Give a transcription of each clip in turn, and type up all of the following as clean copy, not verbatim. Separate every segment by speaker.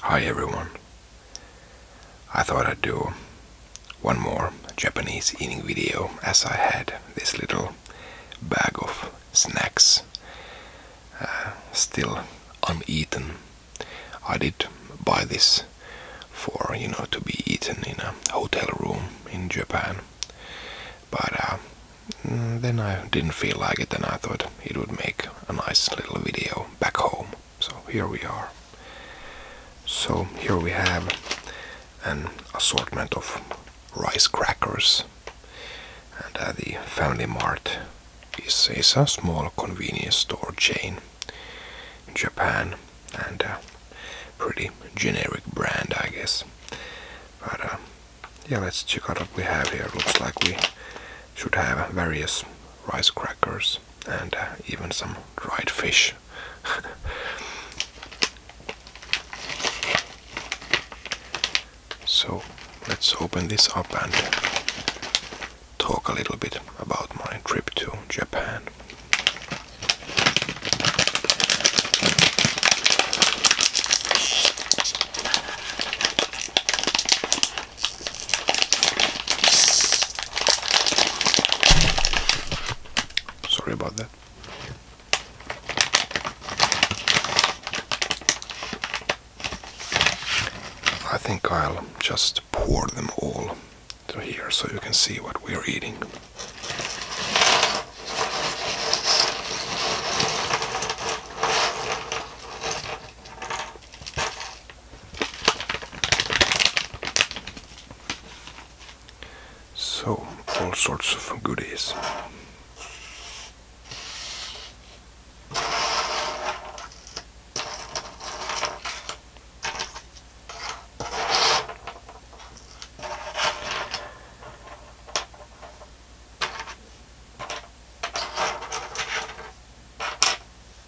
Speaker 1: Hi everyone. I thought I'd do one more Japanese eating video as I had this little bag of snacks still uneaten. I did buy this for, to be eaten in a hotel room in Japan. But then I didn't feel like it and I thought it would make a nice little video back home. So here we are. So here we have an assortment of rice crackers, and the Family Mart is a small convenience store chain in Japan, and a pretty generic brand, I guess. But yeah, let's check out what we have here. Looks like we should have various rice crackers and even some dried fish. So let's open this up and talk a little bit about my trip to Japan. Sorry about that. I think I'll just pour them all to here so you can see what we're eating. So, all sorts of goodies.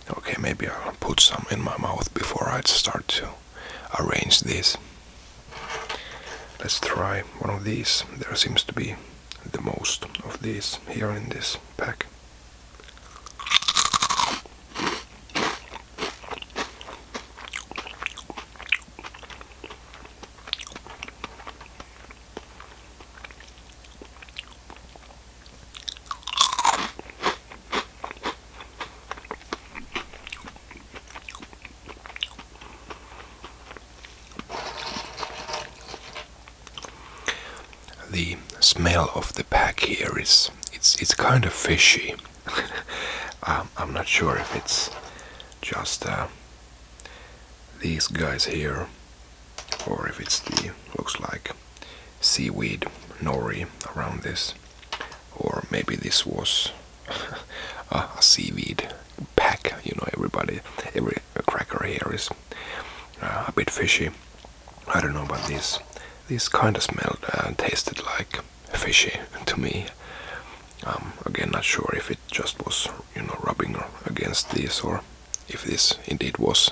Speaker 1: Okay, maybe I'll put some in my mouth before I start to arrange these. Let's try one of these. There seems to be the most of these here in this pack. The smell of the pack here it's kind of fishy. I'm not sure if it's just these guys here, or if it's the looks like seaweed nori around this, or maybe this was a seaweed pack. Every cracker here is a bit fishy. I don't know, but these kind of smelled and tasted like fishy to me. Again, not sure if it just was, rubbing against these, or if this indeed was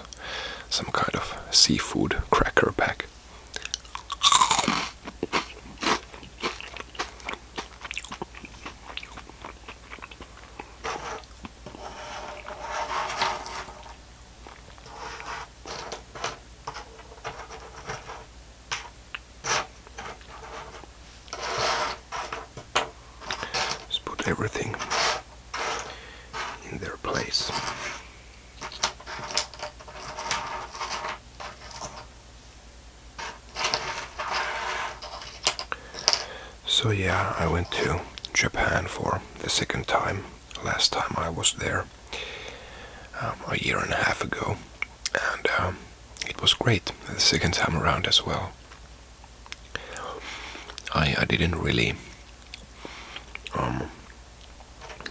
Speaker 1: some kind of seafood cracker pack. Everything in their place. So yeah, I went to Japan for the second time. Last time I was there a year and a half ago, and it was great the second time around as well. I didn't really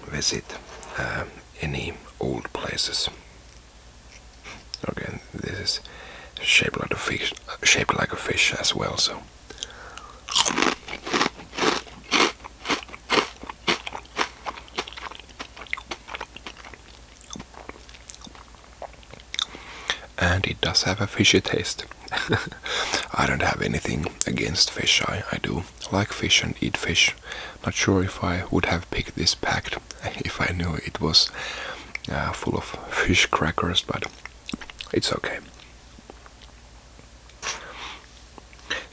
Speaker 1: visit any old places. Again, this is shaped like a fish as well. So, and it does have a fishy taste. I don't have anything against fish. I do like fish and eat fish. Not sure if I would have picked this pack if I knew it was full of fish crackers, but it's okay.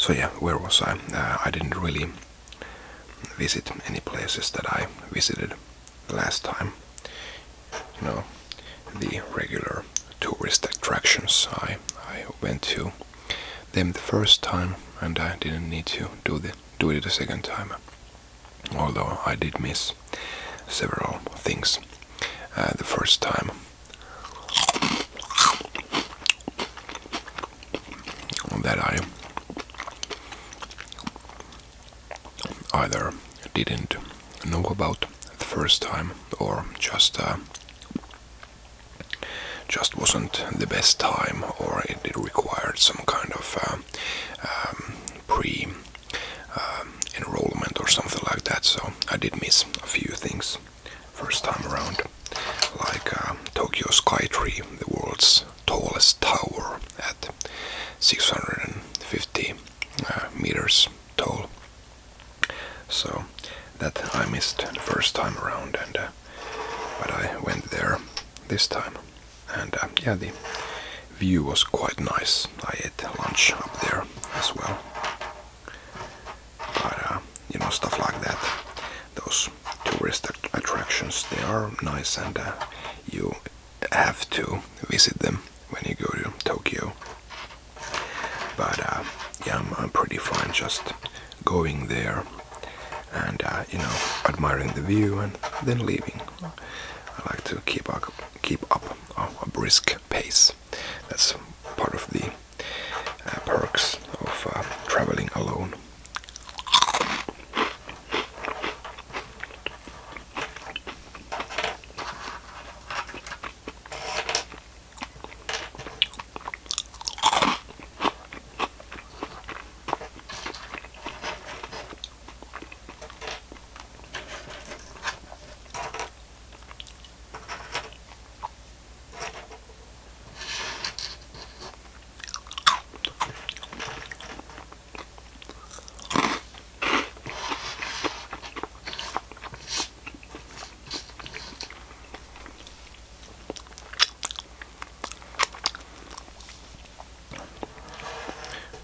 Speaker 1: So yeah, where was I? I didn't really visit any places that I visited last time. You know, the regular tourist attractions. I went to them the first time, and I didn't need to do it the second time. Although I did miss several things the first time. That I either didn't know about the first time, or just wasn't the best time, or it required some kind of pre enrollment or something like that. So I did miss a few things first time around, like Tokyo Skytree, the world's tallest tower at 650 meters tall. So that I missed the first time around, and but I went there this time, and yeah, the view was quite nice. I ate lunch up there as well. But you know, stuff like that, those tourist attractions, they are nice, and you have to visit them when you go to Tokyo. But yeah, I'm pretty fine just going there and you know, admiring the view and then leaving. I like to keep up a brisk pace. That's part of the perks of traveling alone.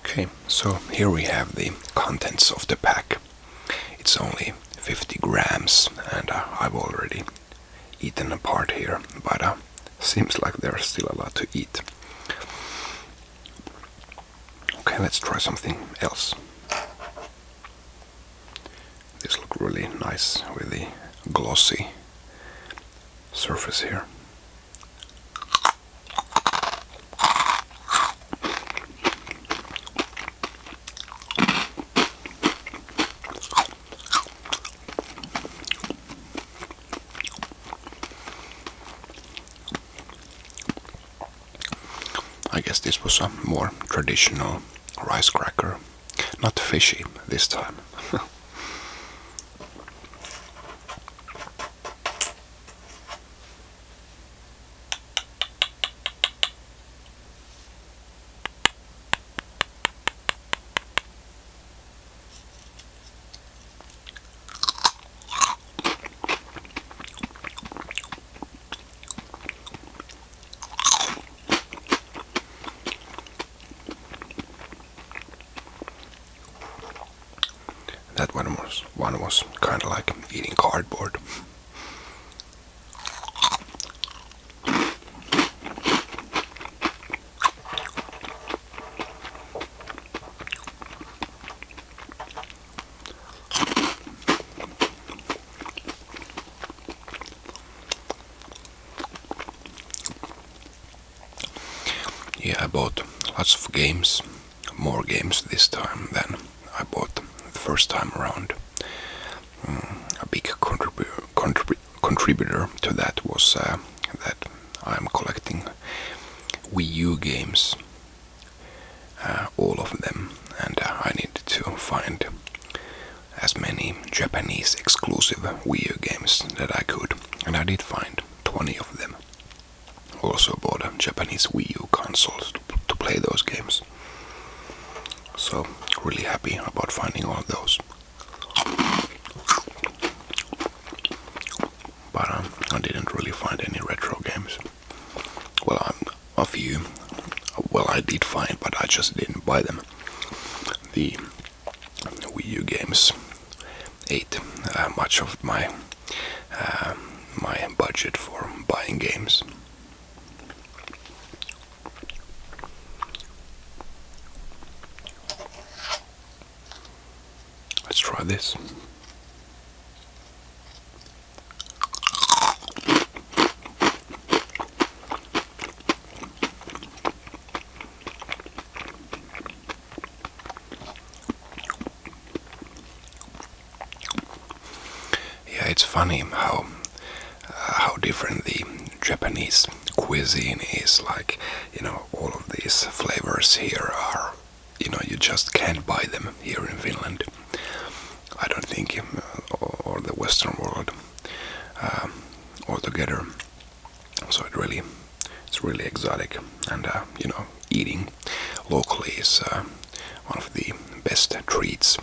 Speaker 1: Okay, so here we have the contents of the pack. It's only 50 grams, and I've already eaten a part here, but seems like there's still a lot to eat. Okay, let's try something else. This looks really nice with the glossy surface here. I guess this was a more traditional rice cracker, not fishy this time. That one was kind of like eating cardboard. Yeah, I bought lots of games, more games this time than I bought the first time around. A big contributor to that was that I'm collecting Wii U games, all of them, and I needed to find as many Japanese exclusive Wii U games that I could, and I did find 20 of them. Also bought a Japanese Wii U consoles to play those games. So really happy about finding all of those. But I didn't really find any retro games. Well, a few. Well, I did find, but I just didn't buy them. the Wii U games ate much of my budget for buying games. Let's try this. Yeah, it's funny how different the Japanese cuisine is. Like, all of these flavors here are, you just can't buy them here in Finland. I don't think, or the Western world altogether. So it's really exotic, and eating locally is one of the best treats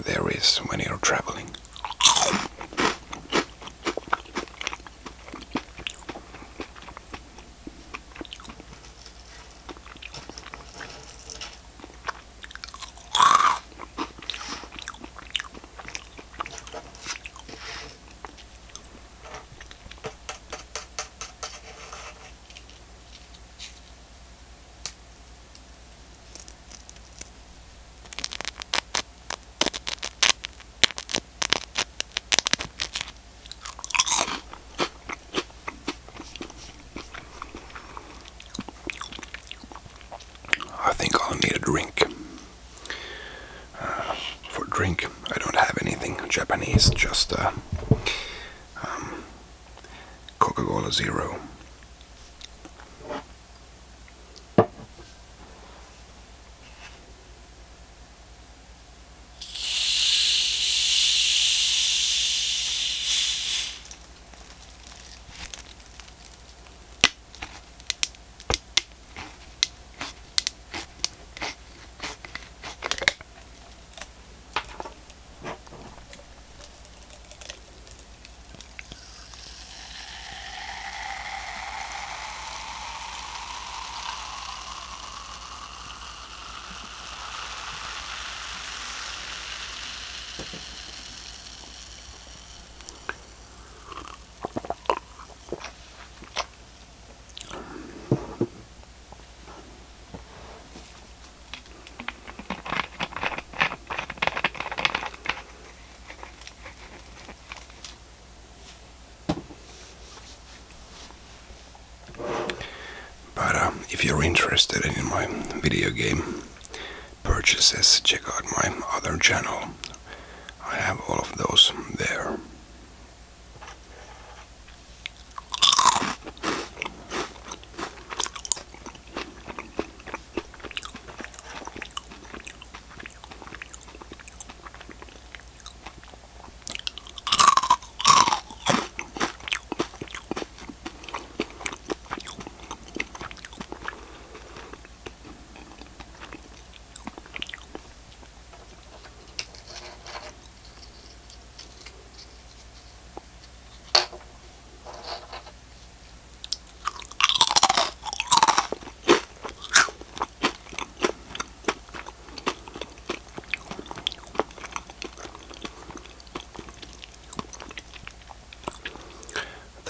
Speaker 1: there is when you're traveling. I think I'll need a drink. For drink, I don't have anything Japanese, just Coca-Cola Zero. But if you're interested in my video game purchases, check out my other channel. I have all of those there.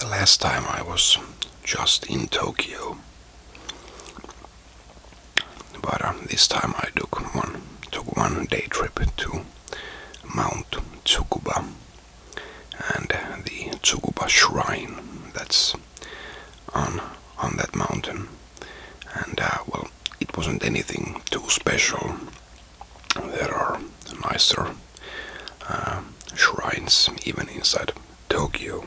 Speaker 1: Last time I was just in Tokyo, but this time I took one day trip to Mount Tsukuba and the Tsukuba Shrine that's on that mountain. And well, it wasn't anything too special. There are nicer shrines even inside Tokyo.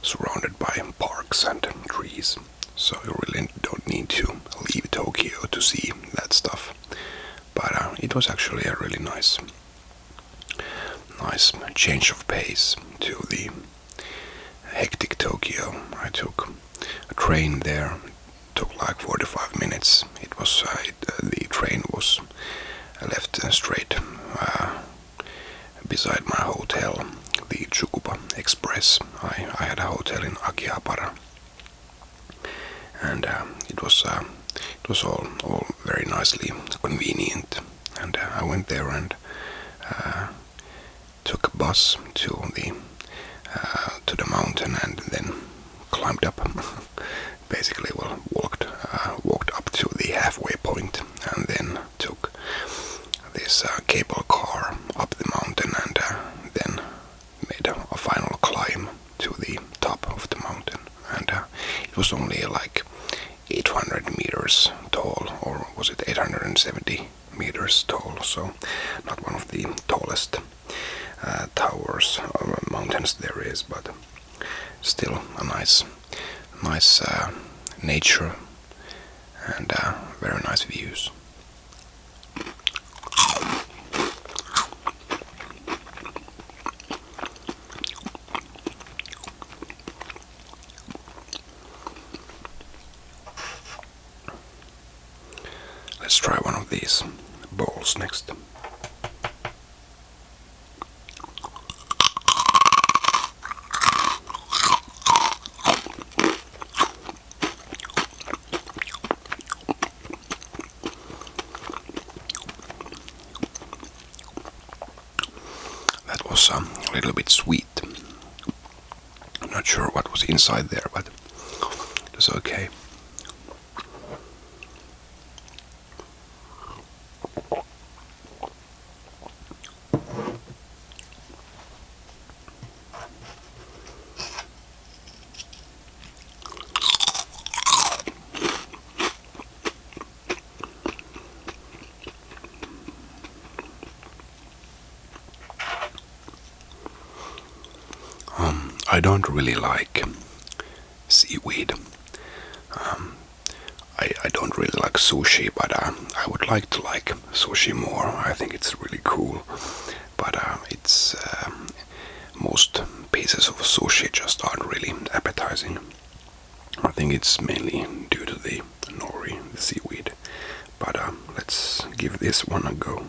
Speaker 1: Surrounded by parks and trees, so you really don't need to leave Tokyo to see that stuff. But it was actually a really nice change of pace to the hectic Tokyo. I took a train there. It took like 45 minutes. It was the train was left straight beside my hotel, the Tsukuba Express. I had a hotel in Akihabara, and it was it was all very nicely convenient. And I went there and took a bus to the mountain, and then climbed up. Basically, well, walked up to the halfway point, and then took this cable car up the mountain, and then made a final climb to the top of the mountain. And it was only like 800 meters tall, or was it 870 meters tall? So not one of the tallest towers or mountains there is, but still a nice nature and very nice views. Let's try one of these bowls next. That was a little bit sweet. I'm not sure what was inside there, but it was okay. I don't really like seaweed. I don't really like sushi, but I would like to like sushi more. I think it's really cool. But it's most pieces of sushi just aren't really appetizing. I think it's mainly due to the nori, the seaweed. But let's give this one a go.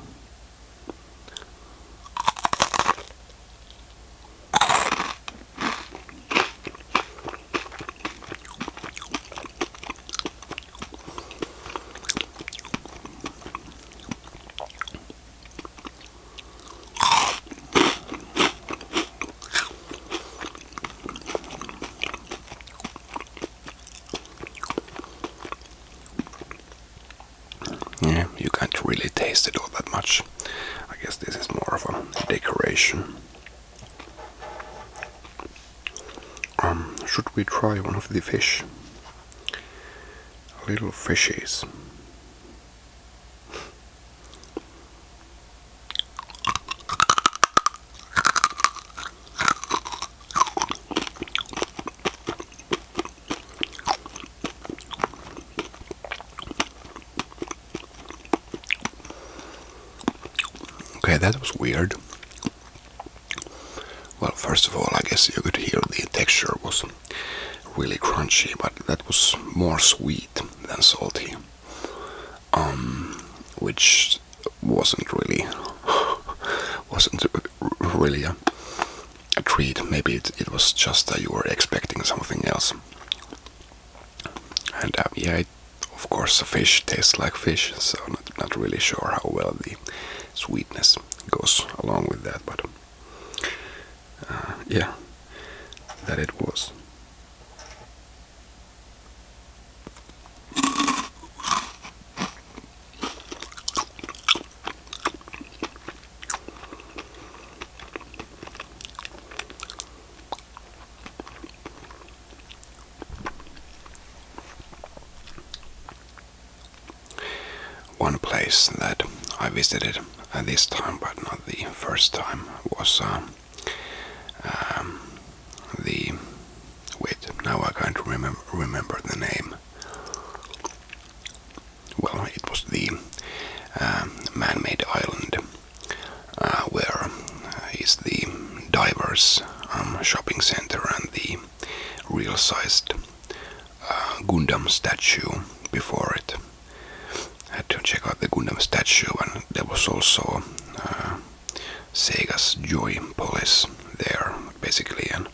Speaker 1: Yeah, you can't really taste it all that much. I guess this is more of a decoration. Should we try one of the fish? Little fishies. Okay, that was weird. Well, first of all, I guess you could hear the texture was really crunchy, but that was more sweet than salty. Which wasn't really a treat. Maybe it was just that you were expecting something else. And yeah, of course, a fish tastes like fish, so not really sure how well the sweetness goes along with that, but yeah, that it was. One place that I visited this time, but not the first time, was the now I can't remember the name. Well, it was the man-made island where is the divers shopping center and the real-sized Gundam statue before it. I had to check out the Gundam statue, and there was also Sega's Joy Police there, basically an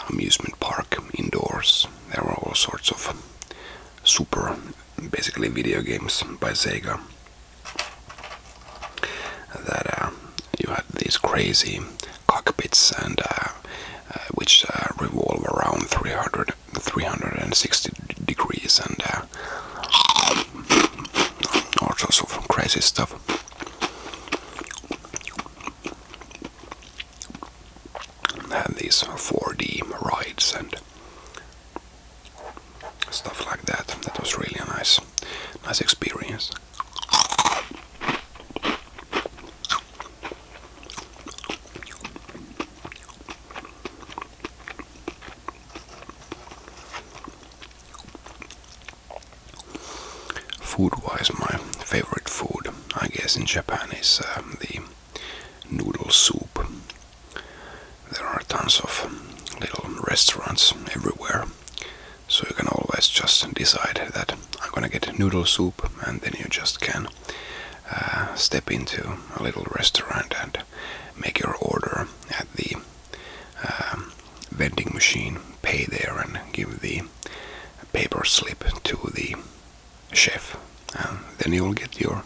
Speaker 1: amusement park indoors. There were all sorts of Super, basically video games by Sega. That you had these crazy cockpits and which revolve around 360 degrees and all sorts of crazy stuff. Had these 4D rides and stuff like that. That was really a nice experience. Food-wise, my favorite food, I guess, in Japan is the noodle soup. There are tons of little restaurants everywhere, so you can always just decide that I'm gonna get noodle soup, and then you just can step into a little restaurant and make your order at the vending machine, pay there, and give the paper slip to the chef, and then you'll get your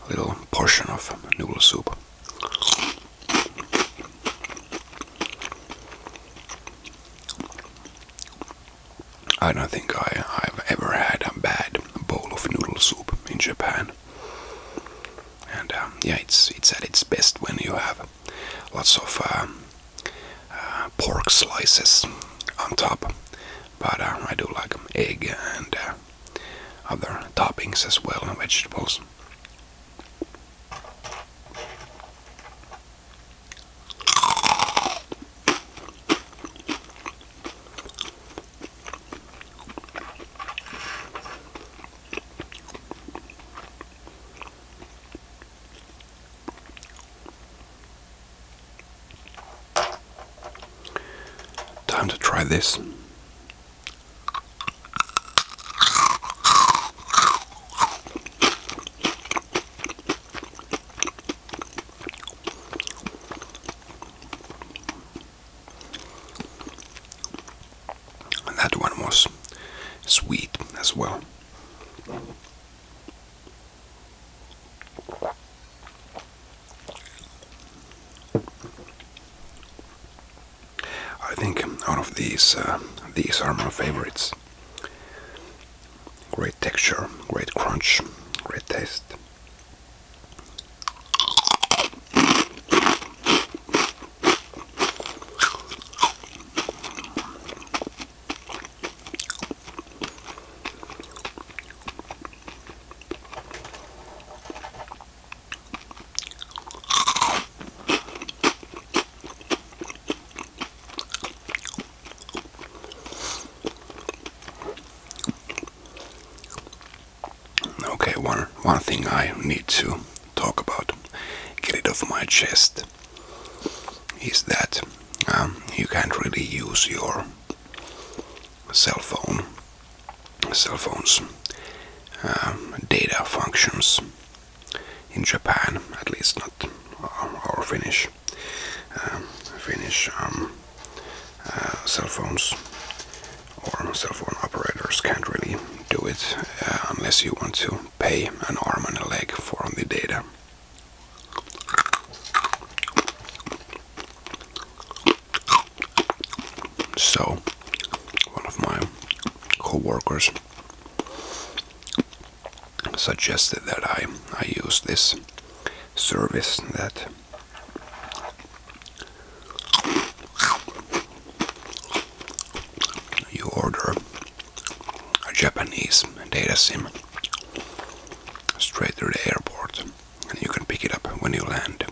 Speaker 1: little portion of noodle soup. I don't think I've ever had a bad bowl of noodle soup in Japan. And yeah, it's at its best when you have lots of pork slices on top. But I do like egg and other toppings as well, and vegetables. Time to try this. That one was sweet as well. I think out of these are my favorites. Great texture, great crunch, great taste. Okay, one thing I need to talk about, get it off my chest, is that you can't really use your cellphone's data functions in Japan, at least not our Finnish cell phones or cell phone operators can't really do it unless you want to pay an arm and a leg for the data. So one of my co-workers suggested that I use this service that you order a Japanese data SIM straight to the airport, and you can pick it up when you land,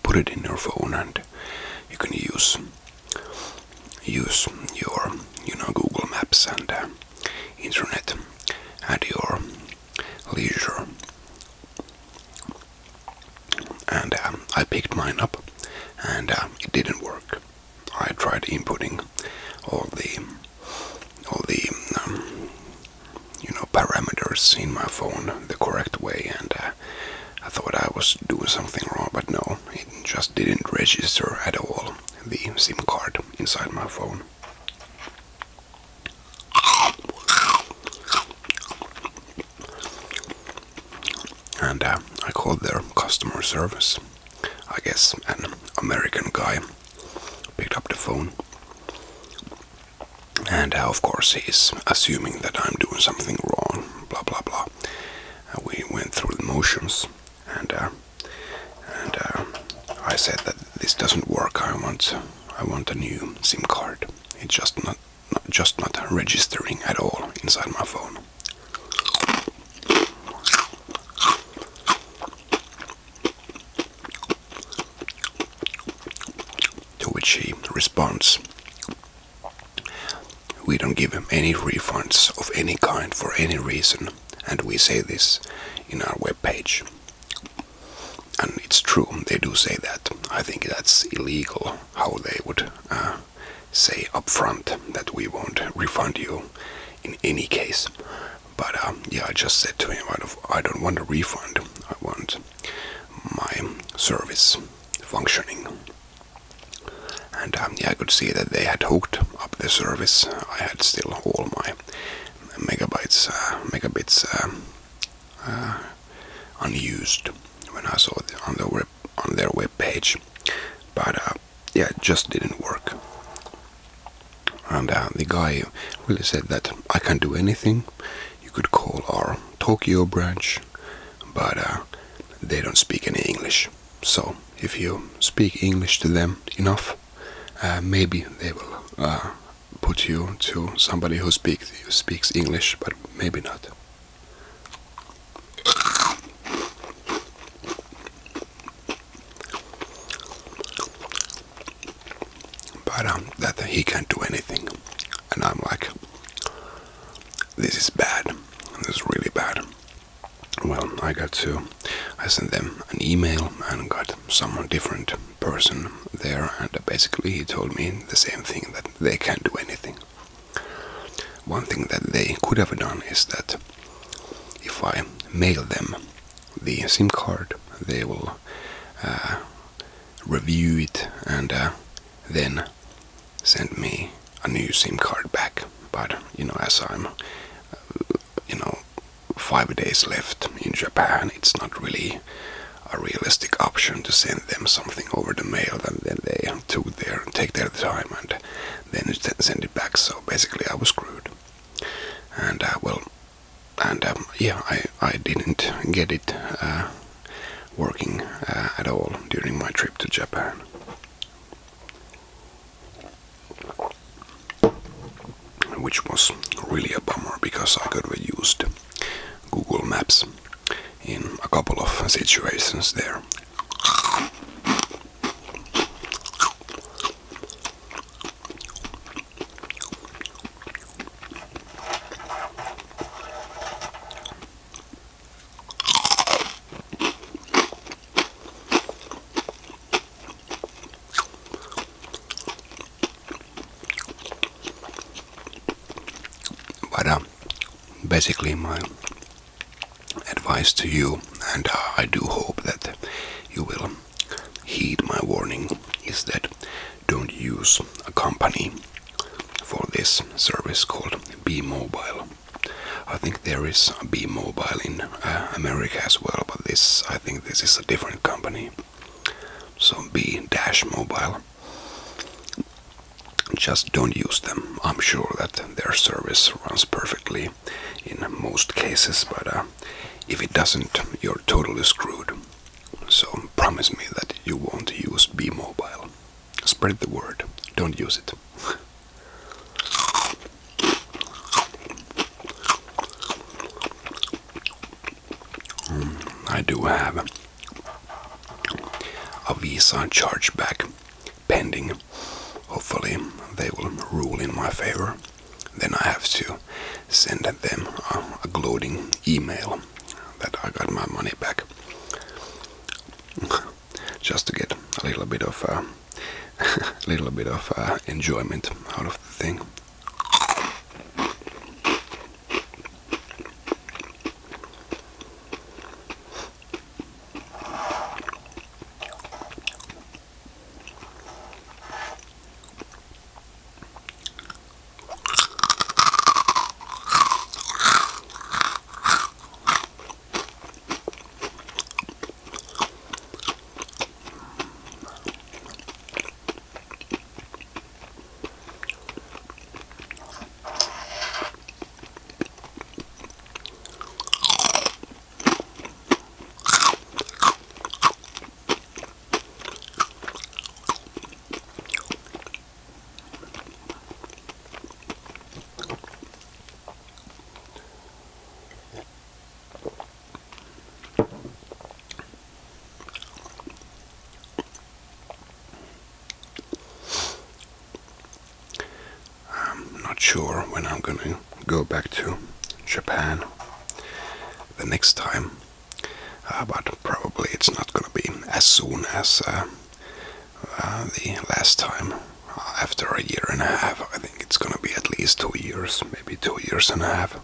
Speaker 1: put it in your phone, and you can use your Google Maps and internet at your leisure. And I picked mine up, and it didn't work. I tried inputting all the parameters in my phone the correct way, and I thought I was doing something wrong, but no, it just didn't register at all the SIM card inside my phone. and I called their customer service. I guess an American guy picked up the phone, and of course he's assuming that I'm doing something wrong, blah blah blah. We went through the motions, and I said that this doesn't work. I want a new SIM card. It's just not registering at all inside my phone. To which he responds, "We don't give him any refunds of any kind for any reason, and we say this in our webpage." And it's true, they do say that. I think that's illegal, how they would say upfront that we won't refund you in any case. But yeah, I just said to him, I don't want a refund. I want my service functioning. And yeah, I could see that they had hooked up the service. I had still all my megabits unused when I saw it on their web page. But yeah, it just didn't work. And the guy really said that I can't do anything. You could call our Tokyo branch, but they don't speak any English. So if you speak English to them enough, maybe they will put you to somebody who speaks English, but maybe not. But that he can't do anything, and I'm like, this is bad. This is really bad. Well, I sent them an email and got some different person there, and basically he told me the same thing, that they can't do anything. One thing that they could have done is that if I mail them the SIM card, they will review it and then send me a new SIM card back. But as I'm 5 days left in Japan, it's not really a realistic option to send them something over the mail, and then they take their time and then send it back. So basically I was screwed. And yeah, I didn't get it working at all during my trip to Japan. Which was really a bummer, because I could have used Google Maps in a couple of situations there. But basically my advice to you, and I do hope that you will heed my warning, is that don't use a company for this service called B-Mobile. I think there is a B-Mobile in America as well, but I think this is a different company. So B-Mobile. Just don't use them. I'm sure that their service runs perfectly in most cases, but if it doesn't, you're totally screwed. So promise me that you won't use B-Mobile. Spread the word. Don't use it. I do have a Visa chargeback pending. Hopefully they will rule in my favor. Then I have to send them a gloating email that I got my money back, just to get a little bit of enjoyment out of the thing. not sure when I'm gonna go back to Japan the next time, but probably it's not gonna be as soon as the last time. After a year and a half, I think it's gonna be at least 2 years, maybe 2 years and a half.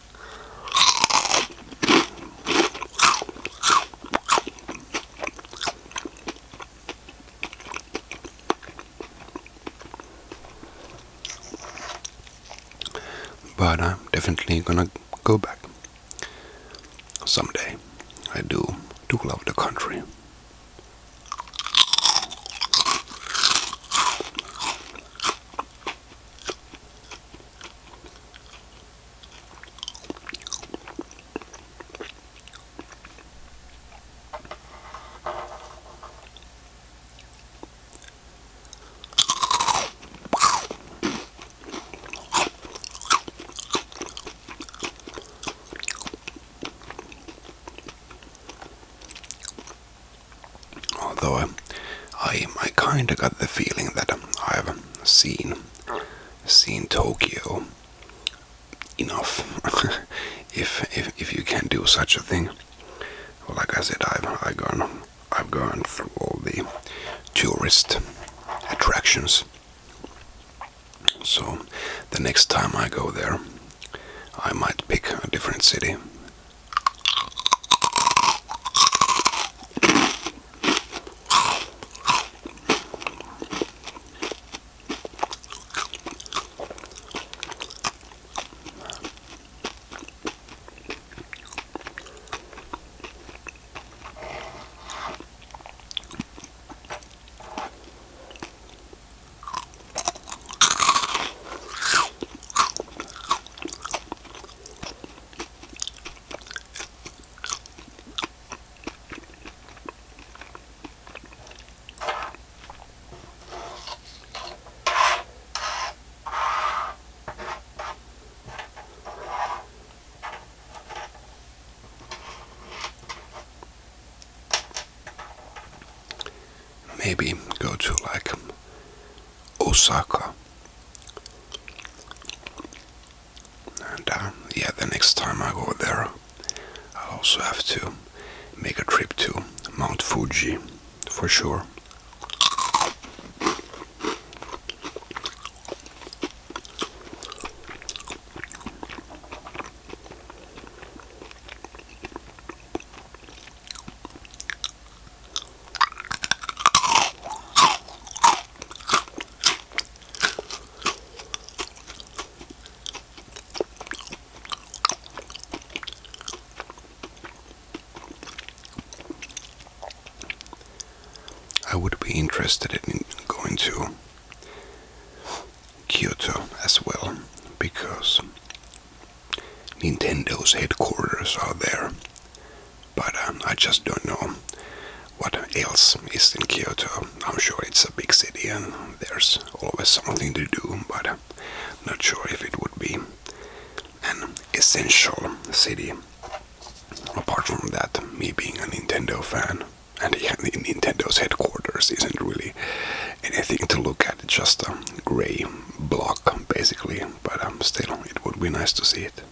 Speaker 1: But I'm definitely gonna go back someday. I do love the country. Although I kind of got the feeling that I've seen Tokyo enough. if you can do such a thing. Well, like I said, I've gone through all the tourist attractions. So the next time I go there, I might pick a different city. Maybe go to like Osaka. And yeah, the next time I go there, I'll also have to make a trip to Mount Fuji for sure. I would be interested in going to Kyoto as well, because Nintendo's headquarters are there, but I just don't know what else is in Kyoto. I'm sure it's a big city and there's always something to do, but I'm not sure if it would be an essential city. Apart from that, me being a Nintendo fan, and yeah, Nintendo's headquarters isn't really anything to look at, it's just a grey block basically, but still, it would be nice to see it.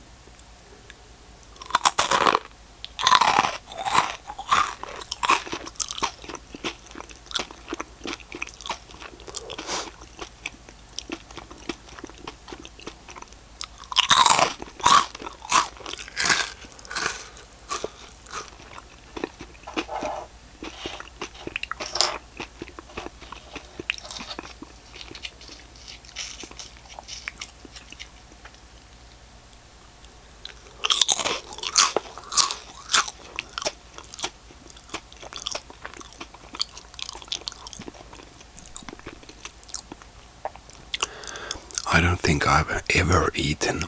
Speaker 1: I don't think I've ever eaten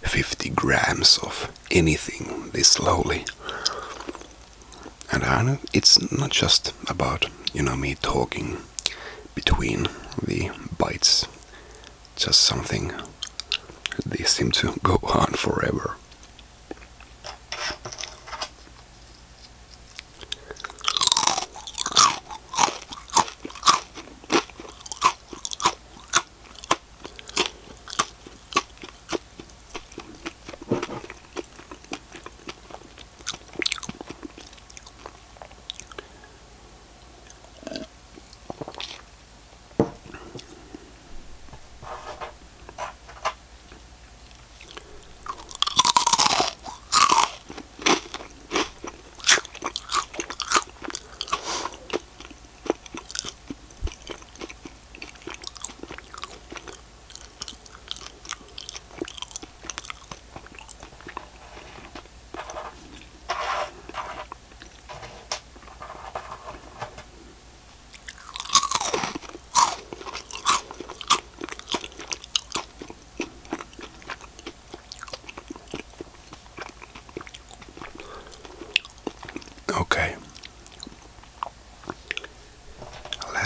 Speaker 1: 50 grams of anything this slowly. And it's not just about, me talking between the bites. Just something, they seem to go on forever.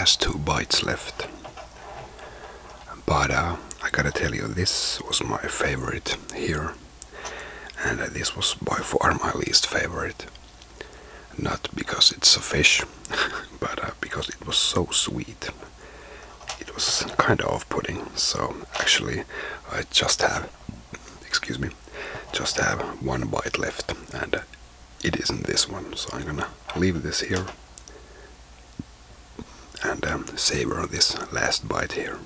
Speaker 1: has 2 bites left. But I gotta tell you, this was my favorite here. And this was by far my least favorite. Not because it's a fish, but because it was so sweet. It was kind of off-putting, so actually I just have, just have 1 bite left, and it isn't this one, so I'm gonna leave this here and savor this last bite here.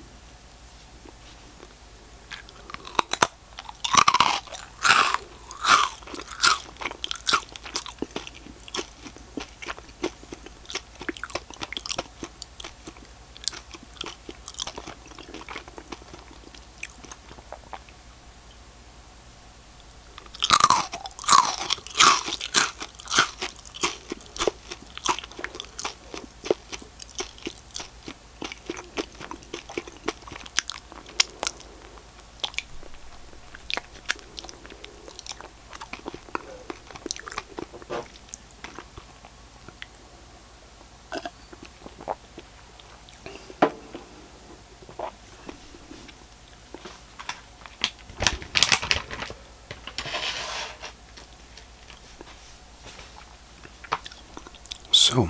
Speaker 1: So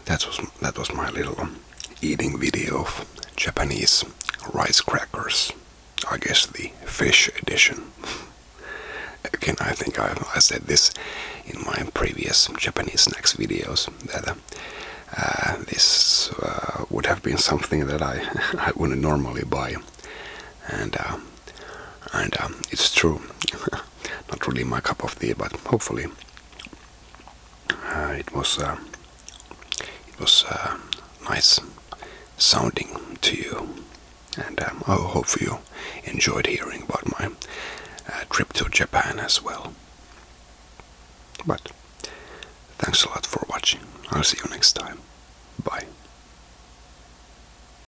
Speaker 1: that was my little eating video of Japanese rice crackers. I guess the fish edition. Again, I think I said this in my previous Japanese snacks videos that this would have been something that I wouldn't normally buy, and it's true. Not really my cup of tea, but hopefully it was nice sounding to you, and I hope you enjoyed hearing about my trip to Japan as well. But thanks a lot for watching. I'll see you next time. Bye.